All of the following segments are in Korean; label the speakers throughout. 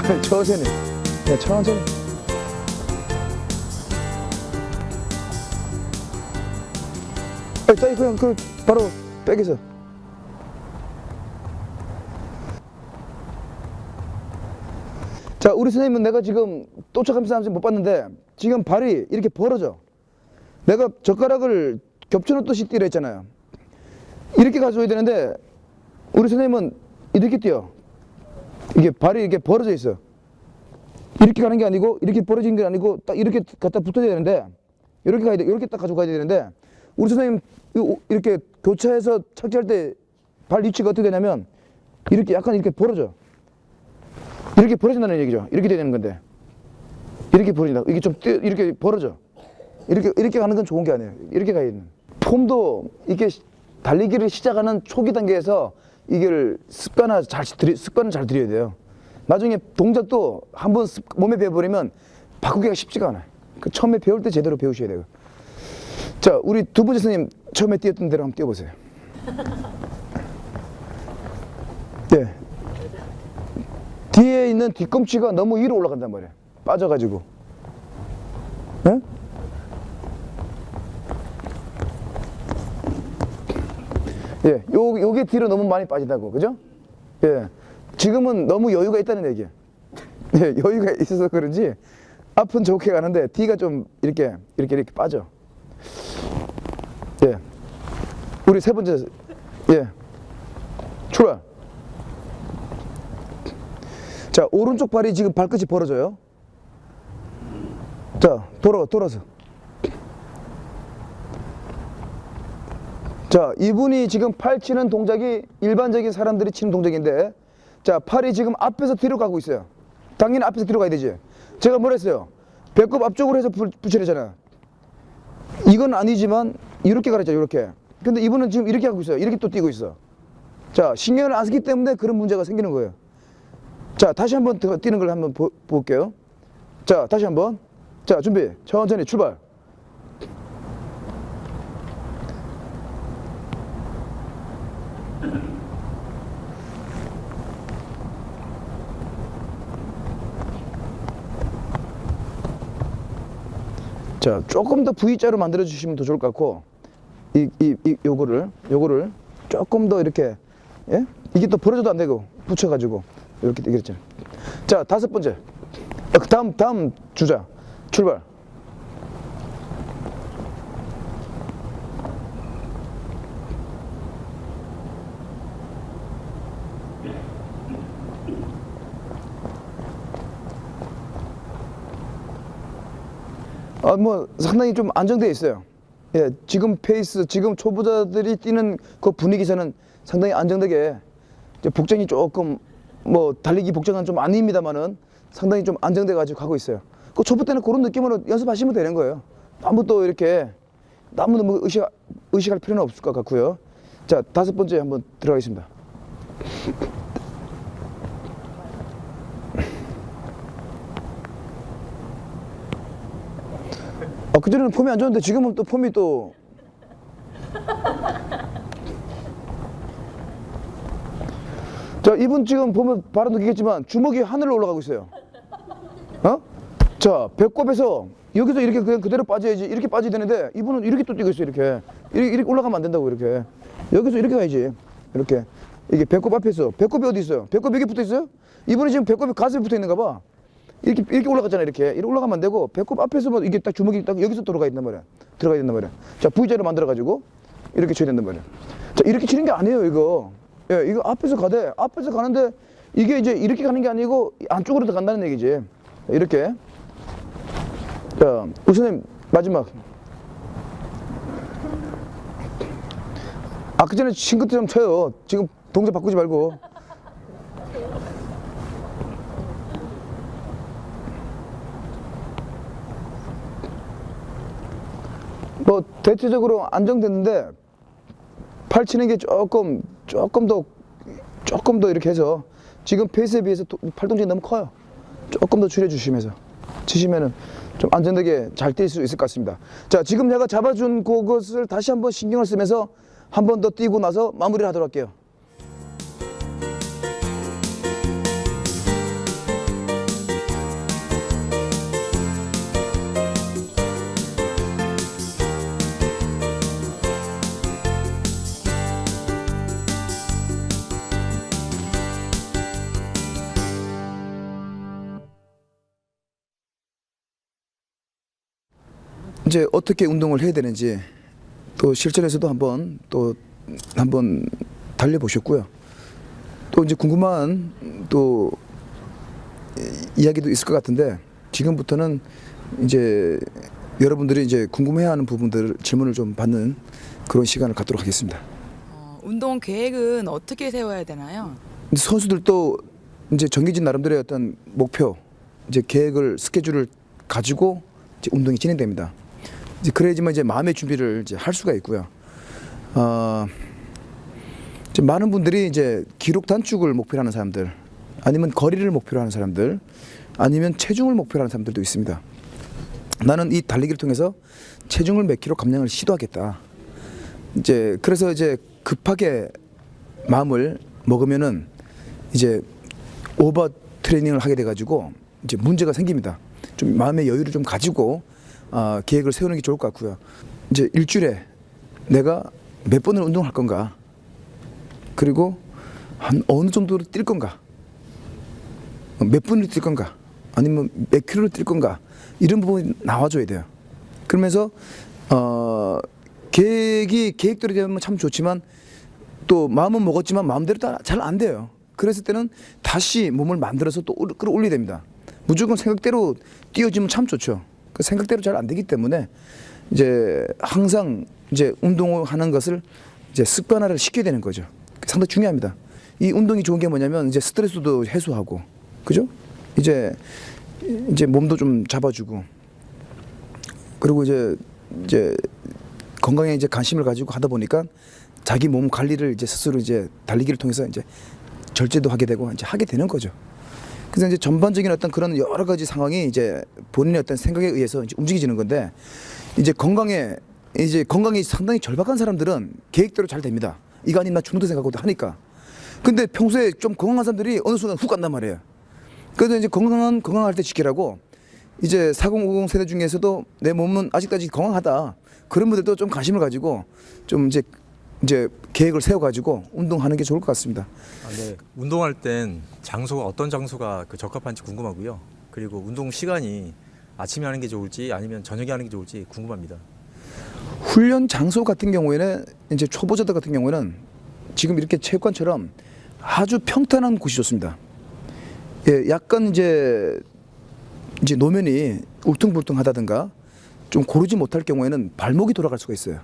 Speaker 1: 천천히. 네, 천천히. 따이 그냥 바로 백에서. 자, 우리 선생님은 내가 지금 도착하면서 못 봤는데 지금 발이 이렇게 벌어져. 내가 젓가락을 겹쳐놓듯이 뛰라 했잖아요. 이렇게 가져야 되는데 우리 선생님은 이렇게 뛰어. 이게 발이 이렇게 벌어져 있어. 이렇게 가는 게 아니고 이렇게 벌어진 게 아니고 딱 이렇게 갖다 붙어야 되는데 이렇게 가야 돼. 이렇게 딱 가지고 가야 되는데 우리 선생님 이렇게 교차해서 착지할 때 발 위치가 어떻게 되냐면 이렇게 약간 이렇게 벌어져. 이렇게 벌어진다는 얘기죠. 이렇게 돼야 되는 건데 이렇게 벌어진다. 이게 좀 이렇게 벌어져. 이렇게 가는 건 좋은 게 아니에요. 이렇게 가야 되는. 폼도 이게 달리기를 시작하는 초기 단계에서 이걸 습관을 잘 들여야 돼요. 나중에 동작도 한번 몸에 배워버리면 바꾸기가 쉽지가 않아요. 처음에 배울 때 제대로 배우셔야 돼요. 자, 우리 두 번째 선생님 처음에 뛰었던 대로 한번 뛰어보세요. 네. 뒤에 있는 뒤꿈치가 너무 위로 올라간단 말이에요. 빠져가지고. 네? 예, 요게 뒤로 너무 많이 빠진다고, 그죠? 예. 지금은 너무 여유가 있다는 얘기예요. 예, 여유가 있어서 그런지 앞은 좋게 가는데 뒤가 좀 이렇게 빠져. 예. 우리 세 번째, 예. 출발. 자, 오른쪽 발이 지금 발끝이 벌어져요. 자, 돌아서. 자, 이분이 지금 팔 치는 동작이 일반적인 사람들이 치는 동작인데, 자, 팔이 지금 앞에서 뒤로 가고 있어요. 당연히 앞에서 뒤로 가야 되지. 제가 뭘 했어요? 배꼽 앞쪽으로 해서 붙이려잖아. 이건 아니지만 이렇게 가르쳐, 이렇게. 근데 이분은 지금 이렇게 하고 있어요. 이렇게 또 뛰고 있어. 자, 신경을 안 쓰기 때문에 그런 문제가 생기는 거예요. 자, 다시 한번 뛰는 걸 한번 볼게요. 자, 다시 한번. 자, 준비. 천천히 출발. 자, 조금 더 V자로 만들어 주시면 더 좋을 것 같고, 요거를 조금 더 이렇게, 예? 이게 또 벌어져도 안 되고, 붙여가지고, 이렇게 되겠죠. 자, 다섯 번째. 다음 주자. 출발. 뭐 상당히 좀 안정되어 있어요. 예, 지금 페이스, 지금 초보자들이 뛰는 그 분위기에서는 상당히 안정되게, 이제 복장이 조금 뭐 달리기 복장은 좀 아닙니다만은 상당히 좀 안정돼 가지고 가고 있어요. 그 초보 때는 그런 느낌으로 연습하시면 되는 거예요. 너무 또 이렇게 너무 의식할 필요는 없을 것 같고요. 자, 다섯 번째 한번 들어가겠습니다. 그전에는 폼이 안 좋은데 지금은 또 폼이 또. 자, 이분 지금 보면 바로 느끼겠지만 주먹이 하늘로 올라가고 있어요. 자, 배꼽에서 여기서 이렇게 그냥 그대로 빠져야지. 이렇게 빠져야 되는데 이분은 이렇게 또 뛰고 있어요. 이렇게 올라가면 안 된다고. 이렇게 여기서 이렇게 가야지. 이렇게. 이게 배꼽 앞에서. 배꼽이 어디 있어요? 배꼽 여기 붙어 있어요? 이분이 지금 배꼽이 가슴에 붙어 있는가 봐. 이렇게 올라갔잖아. 이렇게 올라가면 안 되고 배꼽 앞에서 뭐 이게 딱 주먹이 딱 여기서 들어가야 된단 말이야. 자, V자로 만들어 가지고 이렇게 쳐야 된단 말이야. 자, 이렇게 치는 게 아니에요, 이거. 예, 이거 앞에서 가는데 이게 이제 이렇게 가는 게 아니고 안쪽으로 더 간다는 얘기지. 이렇게. 자, 우리 선생님 마지막. 그 전에 싱크트 쳐요. 지금 동작 바꾸지 말고. 뭐 대체적으로 안정됐는데 팔 치는 게 조금 더 이렇게 해서 지금 페이스에 비해서 팔 동작이 너무 커요. 조금 더 줄여주시면서 치시면은 좀 안정되게 잘 뛸 수 있을 것 같습니다. 자, 지금 내가 잡아준 그것을 다시 한번 신경을 쓰면서 한 번 더 뛰고 나서 마무리를 하도록 할게요. 이제 어떻게 운동을 해야 되는지 또 실전에서도 한번 달려보셨고요. 또 이제 궁금한 또 이야기도 있을 것 같은데 지금부터는 이제 여러분들이 이제 궁금해하는 부분들 질문을 좀 받는 그런 시간을 갖도록 하겠습니다.
Speaker 2: 운동 계획은 어떻게 세워야 되나요?
Speaker 1: 이제 선수들도 이제 정해진 나름대로의 어떤 목표, 이제 계획을 스케줄을 가지고 이제 운동이 진행됩니다. 이제 그래야지만 이제 마음의 준비를 이제 할 수가 있고요. 이제 많은 분들이 이제 기록 단축을 목표로 하는 사람들, 아니면 거리를 목표로 하는 사람들, 아니면 체중을 목표로 하는 사람들도 있습니다. 나는 이 달리기를 통해서 체중을 몇 킬로 감량을 시도하겠다. 이제 그래서 이제 급하게 마음을 먹으면은 이제 오버 트레이닝을 하게 돼가지고 이제 문제가 생깁니다. 좀 마음의 여유를 좀 가지고 계획을 세우는 게 좋을 것 같고요. 이제 일주일에 내가 몇 번을 운동할 건가, 그리고 한 어느 정도로 뛸 건가, 몇 분을 뛸 건가, 아니면 몇 킬로를 뛸 건가, 이런 부분이 나와줘야 돼요. 그러면서 계획대로 되면 참 좋지만 또 마음은 먹었지만 마음대로 잘 안 돼요. 그랬을 때는 다시 몸을 만들어서 또 끌어올려야 됩니다. 무조건 생각대로 뛰어지면 참 좋죠. 그 생각대로 잘 안 되기 때문에 이제 항상 이제 운동을 하는 것을 이제 습관화를 시켜야 되는 거죠. 상당히 중요합니다. 이 운동이 좋은 게 뭐냐면 이제 스트레스도 해소하고, 그죠? 이제 몸도 좀 잡아주고, 그리고 이제 건강에 이제 관심을 가지고 하다 보니까 자기 몸 관리를 이제 스스로 이제 달리기를 통해서 이제 절제도 하게 되고 이제 하게 되는 거죠. 그래서 이제 전반적인 어떤 그런 여러 가지 상황이 이제 본인의 어떤 생각에 의해서 이제 움직여지는 건데, 이제 건강이 상당히 절박한 사람들은 계획대로 잘 됩니다. 이거 아니면 나 죽는다 생각하고 하니까. 근데 평소에 좀 건강한 사람들이 어느 순간 훅 간단 말이에요. 그래서 이제 건강할 때 지키라고 이제 4050 세대 중에서도 내 몸은 아직까지 건강하다, 그런 분들도 좀 관심을 가지고 좀 이제 계획을 세워가지고 운동하는 게 좋을 것 같습니다.
Speaker 3: 네. 운동할 땐 장소가 어떤 장소가 적합한지 궁금하고요. 그리고 운동 시간이 아침에 하는 게 좋을지 아니면 저녁에 하는 게 좋을지 궁금합니다.
Speaker 1: 훈련 장소 같은 경우에는 이제 초보자들 같은 경우에는 지금 이렇게 체육관처럼 아주 평탄한 곳이 좋습니다. 예, 약간 이제 노면이 울퉁불퉁하다든가 좀 고르지 못할 경우에는 발목이 돌아갈 수가 있어요.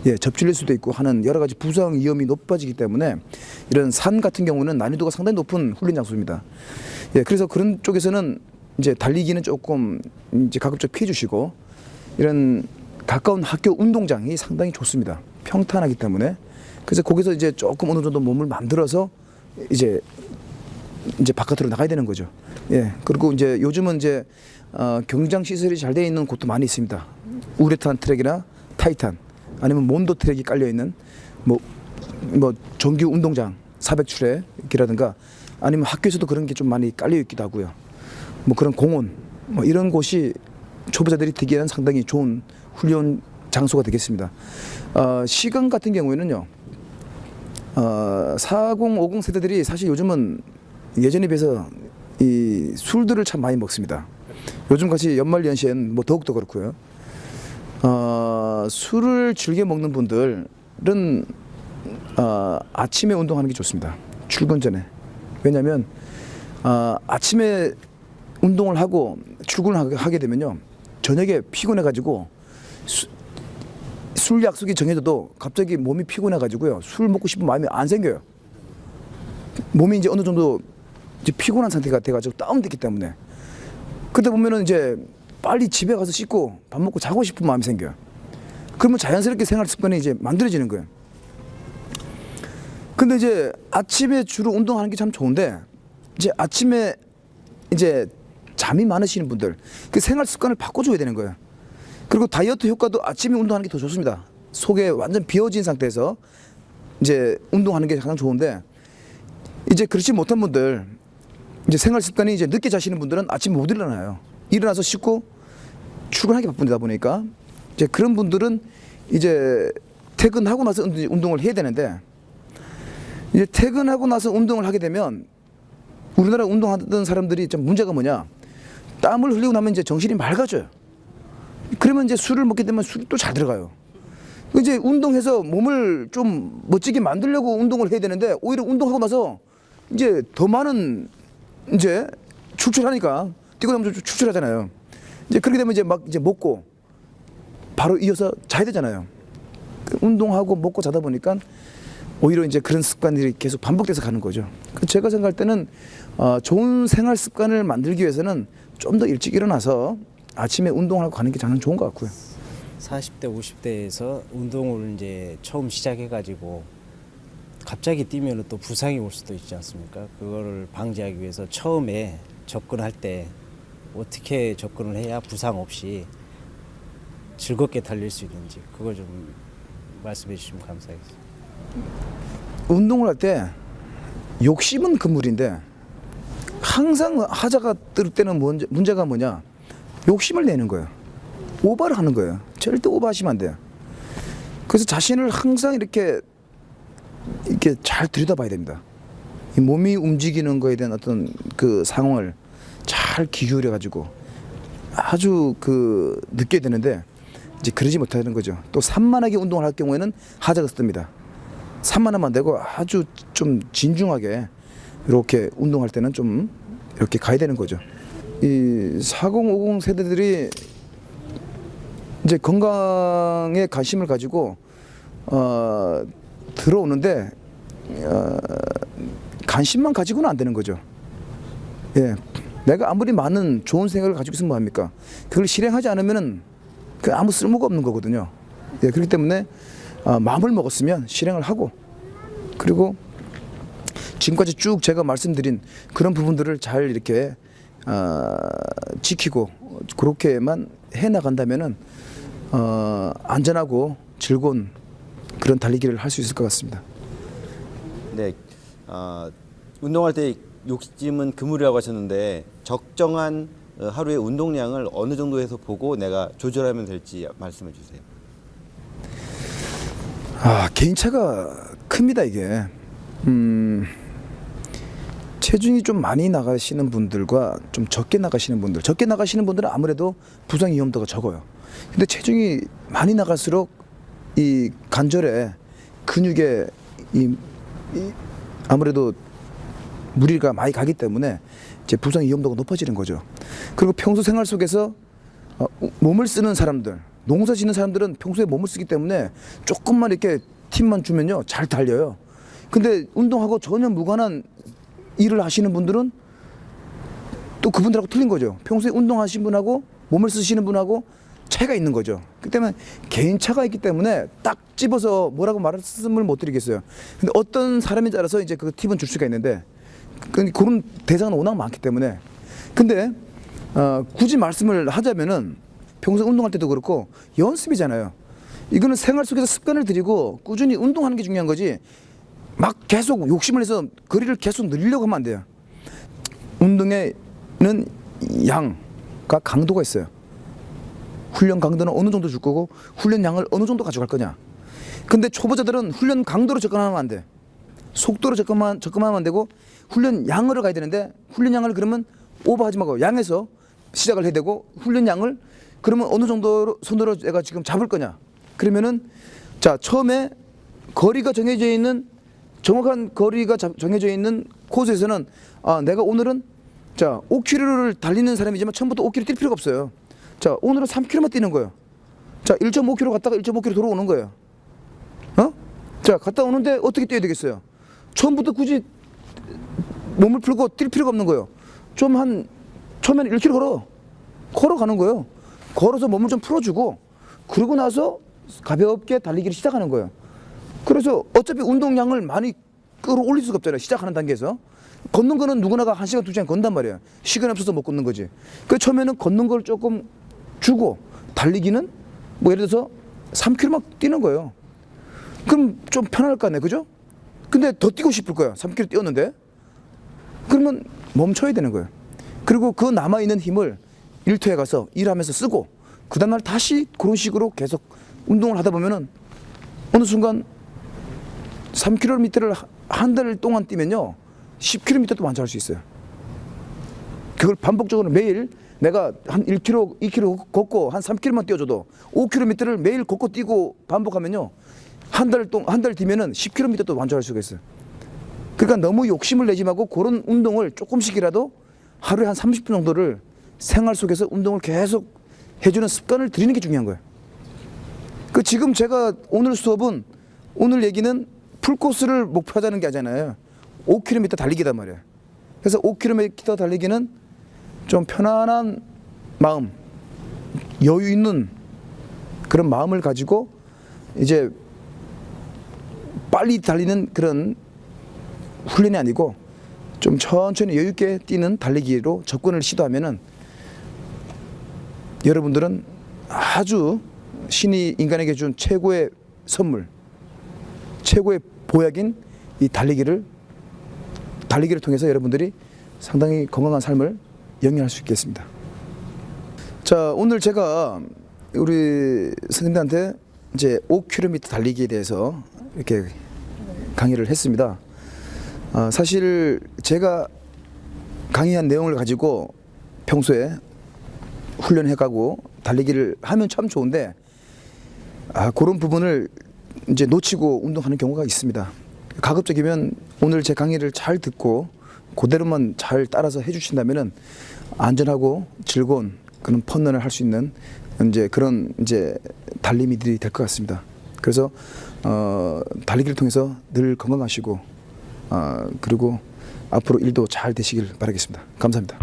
Speaker 1: 예, 접질릴 수도 있고 하는 여러 가지 부상 위험이 높아지기 때문에 이런 산 같은 경우는 난이도가 상당히 높은 훈련 장소입니다. 예, 그래서 그런 쪽에서는 이제 달리기는 조금 이제 가급적 피해 주시고, 이런 가까운 학교 운동장이 상당히 좋습니다. 평탄하기 때문에. 그래서 거기서 이제 조금 어느 정도 몸을 만들어서 이제 바깥으로 나가야 되는 거죠. 예, 그리고 이제 요즘은 이제 경장 시설이 잘 되어 있는 곳도 많이 있습니다. 우레탄 트랙이나 타이탄, 아니면 몬도 트랙이 깔려 있는 뭐 정규 운동장 400출애기라든가, 아니면 학교에서도 그런 게 좀 많이 깔려 있기도 하고요. 뭐 그런 공원, 뭐 이런 곳이 초보자들이 뛰기에는 상당히 좋은 훈련 장소가 되겠습니다. 시간 같은 경우에는요, 4050 세대들이 사실 요즘은 예전에 비해서 이 술들을 참 많이 먹습니다. 요즘 같이 연말연시엔 뭐 더욱더 그렇고요. 술을 즐겨 먹는 분들은 아침에 운동하는 게 좋습니다. 출근 전에. 왜냐하면 아침에 운동을 하고 출근을 하게 되면요, 저녁에 피곤해가지고 술 약속이 정해져도 갑자기 몸이 피곤해가지고요, 술 먹고 싶은 마음이 안 생겨요. 몸이 이제 어느 정도 이제 피곤한 상태가 돼가지고 다운됐기 때문에. 그때 보면은 이제 빨리 집에 가서 씻고 밥 먹고 자고 싶은 마음이 생겨요. 그러면 자연스럽게 생활 습관이 이제 만들어지는 거예요. 근데 이제 아침에 주로 운동하는 게 참 좋은데, 이제 아침에 이제 잠이 많으시는 분들, 그 생활 습관을 바꿔줘야 되는 거예요. 그리고 다이어트 효과도 아침에 운동하는 게 더 좋습니다. 속에 완전 비워진 상태에서 이제 운동하는 게 가장 좋은데, 이제 그렇지 못한 분들, 이제 생활 습관이 이제 늦게 자시는 분들은 아침에 못 일어나요. 일어나서 씻고 출근하기 바쁘다 보니까 이제 그런 분들은 이제 퇴근하고 나서 운동을 해야 되는데, 이제 퇴근하고 나서 운동을 하게 되면 우리나라 운동하던 사람들이 좀 문제가 뭐냐, 땀을 흘리고 나면 이제 정신이 맑아져요. 그러면 이제 술을 먹게 되면 술이 또 잘 들어가요. 이제 운동해서 몸을 좀 멋지게 만들려고 운동을 해야 되는데 오히려 운동하고 나서 이제 더 많은 이제 출출하니까 뛰고 나면 좀 출출하잖아요. 이제 그렇게 되면 이제 막 이제 먹고 바로 이어서 자야 되잖아요. 운동하고 먹고 자다 보니까 오히려 이제 그런 습관들이 계속 반복돼서 가는 거죠. 제가 생각할 때는 좋은 생활 습관을 만들기 위해서는 좀 더 일찍 일어나서 아침에 운동하고 가는 게 저는 좋은 것 같고요.
Speaker 4: 40대, 50대에서 운동을 이제 처음 시작해가지고 갑자기 뛰면 또 부상이 올 수도 있지 않습니까? 그거를 방지하기 위해서 처음에 접근할 때 어떻게 접근을 해야 부상 없이 즐겁게 달릴 수 있는지 그걸 좀 말씀해 주시면 감사하겠습니다.
Speaker 1: 운동을 할 때 욕심은 금물인데 항상 하자가 뜰 때는 문제가 뭐냐? 욕심을 내는 거예요. 오버를 하는 거예요. 절대 오버하시면 안 돼요. 그래서 자신을 항상 이렇게 잘 들여다봐야 됩니다. 이 몸이 움직이는 거에 대한 어떤 그 상황을 잘 기울여 가지고 아주 느껴야 되는데 이제 그러지 못하는 거죠. 또 산만하게 운동을 할 경우에는 하자가 뜹니다. 산만하면 안 되고 아주 좀 진중하게 이렇게 운동할 때는 좀 이렇게 가야 되는 거죠. 이 4050 세대들이 이제 건강에 관심을 가지고 들어오는데 관심만 가지고는 안 되는 거죠. 예, 내가 아무리 많은 좋은 생각을 가지고 있으면 뭐합니까? 그걸 실행하지 않으면은 그 아무 쓸모가 없는 거거든요. 예, 그렇기 때문에 마음을 먹었으면 실행을 하고 그리고 지금까지 쭉 제가 말씀드린 그런 부분들을 잘 이렇게 지키고 그렇게만 해 나간다면은 안전하고 즐거운 그런 달리기를 할 수 있을 것 같습니다.
Speaker 5: 네, 운동할 때 욕심은 금물이라고 하셨는데 적정한 하루의 운동량을 어느 정도에서 보고 내가 조절하면 될지 말씀해 주세요.
Speaker 1: 개인차가 큽니다 이게. 체중이 좀 많이 나가시는 분들과 좀 적게 나가시는 분들은 아무래도 부상 위험도가 적어요. 근데 체중이 많이 나갈수록 이 관절에 근육에 아무래도 무리가 많이 가기 때문에 이제 부상 위험도가 높아지는 거죠. 그리고 평소 생활 속에서 몸을 쓰는 사람들, 농사 짓는 사람들은 평소에 몸을 쓰기 때문에 조금만 이렇게 팁만 주면요 잘 달려요. 근데 운동하고 전혀 무관한 일을 하시는 분들은 또 그분들하고 틀린 거죠. 평소에 운동하신 분하고 몸을 쓰시는 분하고 차이가 있는 거죠. 그렇기 때문에 개인차가 있기 때문에 딱 집어서 뭐라고 말씀을 못 드리겠어요. 근데 어떤 사람에 따라서 이제 그 팁은 줄 수가 있는데 그런 대상은 워낙 많기 때문에 근데 굳이 말씀을 하자면은 평소 운동할 때도 그렇고 연습이잖아요. 이거는 생활 속에서 습관을 들이고 꾸준히 운동하는 게 중요한 거지 막 계속 욕심을 내서 거리를 계속 늘리려고 하면 안 돼요. 운동에는 양과 강도가 있어요. 훈련 강도는 어느 정도 줄 거고 훈련 양을 어느 정도 가져갈 거냐. 근데 초보자들은 훈련 강도로 접근하면 안 돼. 속도로 접근하면 안 되고 훈련 양으로 가야 되는데 훈련 양을 그러면 오버하지 말고 양에서 시작을 해야 되고 훈련 양을 그러면 어느 정도로 손으로 내가 지금 잡을 거냐. 그러면은 자 처음에 거리가 정해져 있는 정확한 거리가 정해져 있는 코스에서는 내가 오늘은 자 5km를 달리는 사람이지만 처음부터 5km 뛸 필요가 없어요. 자 오늘은 3km만 뛰는 거예요. 자 1.5km 갔다가 1.5km 돌아오는 거예요. 자 갔다 오는데 어떻게 뛰어야 되겠어요? 처음부터 굳이 몸을 풀고 뛸 필요가 없는 거예요. 처음에는 1km 걸어가는 거예요. 걸어서 몸을 좀 풀어주고 그러고 나서 가볍게 달리기를 시작하는 거예요. 그래서 어차피 운동량을 많이 끌어올릴 수가 없잖아요. 시작하는 단계에서. 걷는 거는 누구나가 1시간, 2시간 건단 말이에요. 시간이 없어서 못 걷는 거지. 그 처음에는 걷는 걸 조금 주고 달리기는 뭐 예를 들어서 3km만 뛰는 거예요. 그럼 좀 편할 거 아니에요. 그죠? 근데 더 뛰고 싶을 거야. 3km 뛰었는데. 그러면 멈춰야 되는 거예요. 그리고 그 남아있는 힘을 일터에 가서 일하면서 쓰고 그 다음날 다시 그런 식으로 계속 운동을 하다 보면은 어느 순간 3km를 한 달 동안 뛰면요 10km도 완주할 수 있어요. 그걸 반복적으로 매일 내가 한 1km, 2km 걷고 한 3km만 뛰어줘도 5km를 매일 걷고 뛰고 반복하면요. 한 달 뒤면은 10km도 완주할 수가 있어요. 그러니까 너무 욕심을 내지 말고 그런 운동을 조금씩이라도 하루에 한 30분 정도를 생활 속에서 운동을 계속 해주는 습관을 들이는 게 중요한 거예요. 그 지금 제가 오늘 수업은 오늘 얘기는 풀코스를 목표하자는 게 아니잖아요. 5km 달리기단 말이에요. 그래서 5km 달리기는 좀 편안한 마음, 여유 있는 그런 마음을 가지고 이제 빨리 달리는 그런 훈련이 아니고 좀 천천히 여유 있게 뛰는 달리기로 접근을 시도하면은 여러분들은 아주 신이 인간에게 준 최고의 선물, 최고의 보약인 이 달리기를 통해서 여러분들이 상당히 건강한 삶을 영위할 수 있겠습니다. 자, 오늘 제가 우리 선생님들한테 이제 5km 달리기에 대해서 이렇게 강의를 했습니다. 사실 제가 강의한 내용을 가지고 평소에 훈련해가고 달리기를 하면 참 좋은데 그런 부분을 이제 놓치고 운동하는 경우가 있습니다. 가급적이면 오늘 제 강의를 잘 듣고 그대로만 잘 따라서 해주신다면은 안전하고 즐거운 그런 펀런을 할 수 있는 이제 그런 이제 달리미들이 될 것 같습니다. 그래서 달리기를 통해서 늘 건강하시고 그리고 앞으로 일도 잘 되시길 바라겠습니다. 감사합니다.